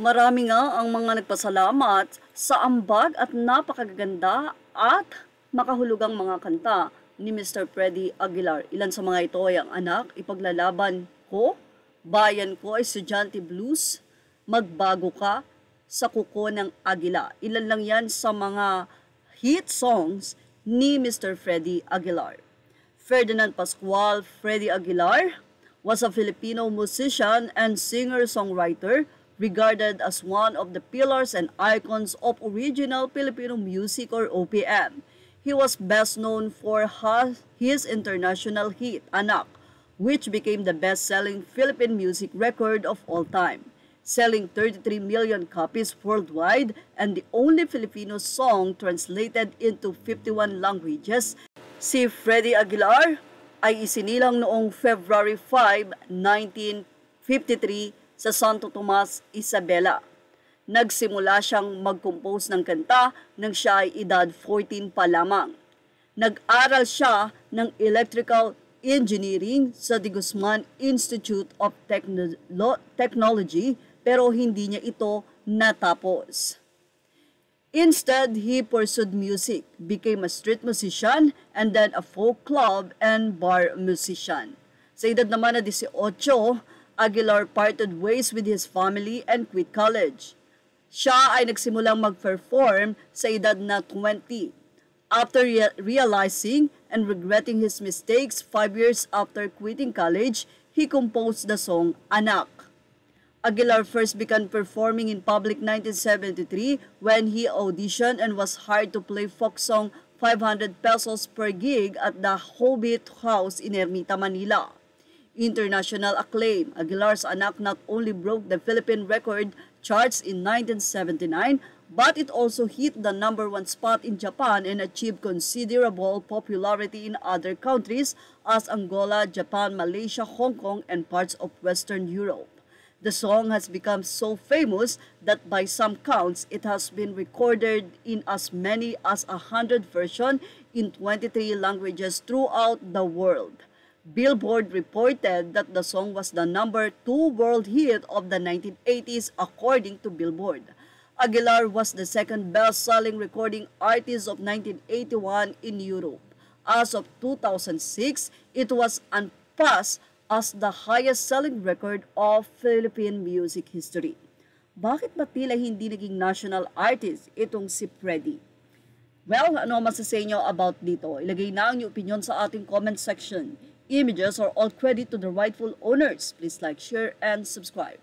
Marami nga ang mga nagpasalamat sa ambag at napakaganda at makahulugang mga kanta ni Mr. Freddy Aguilar. Ilan sa mga ito ay ang anak, ipaglalaban ko, bayan ko, estudyante blues, magbago ka, sa kuko ng Agila. Ilan lang yan sa mga hit songs ni Mr. Freddy Aguilar. Ferdinand Pascual Freddy Aguilar was a Filipino musician and singer-songwriter regarded as one of the pillars and icons of original Filipino music or OPM. He was best known for his international hit, Anak, which became the best-selling Philippine music record of all time, selling 33 million copies worldwide and the only Filipino song translated into 51 languages. Si Freddy Aguilar ay isinilang noong February 5, 1953 sa Santo Tomas, Isabela. Nagsimula siyang mag-compose ng kanta nang siya ay edad 14 pa lamang. Nag-aral siya ng electrical engineering sa De Guzman Institute of Technology pero hindi niya ito natapos. Instead, he pursued music, became a street musician, and then a folk club and bar musician. Sa edad naman na 18, Aguilar parted ways with his family and quit college. Siya ay nagsimulang mag-perform sa edad na 20. After realizing and regretting his mistakes 5 years after quitting college, he composed the song Anak. Aguilar first began performing in public 1973 when he auditioned and was hired to play folk song 500 pesos per gig at the Hobbit House in Ermita, Manila. International acclaim, Aguilar's Anak not only broke the Philippine record charts in 1979, but it also hit the #1 spot in Japan and achieved considerable popularity in other countries as Angola, Japan, Malaysia, Hong Kong, and parts of Western Europe. The song has become so famous that by some counts, it has been recorded in as many as 100 versions in 23 languages throughout the world. Billboard reported that the song was the #2 world hit of the 1980s according to Billboard. Aguilar was the second best-selling recording artist of 1981 in Europe. As of 2006, it was unpassed as the highest-selling record of Philippine music history. Bakit ba tila hindi naging national artist itong si Freddy? Well, ano masasay nyo about dito? Ilagay na ang inyong opinion sa ating comment section. Images are all credit to the rightful owners. Please like, share, and subscribe.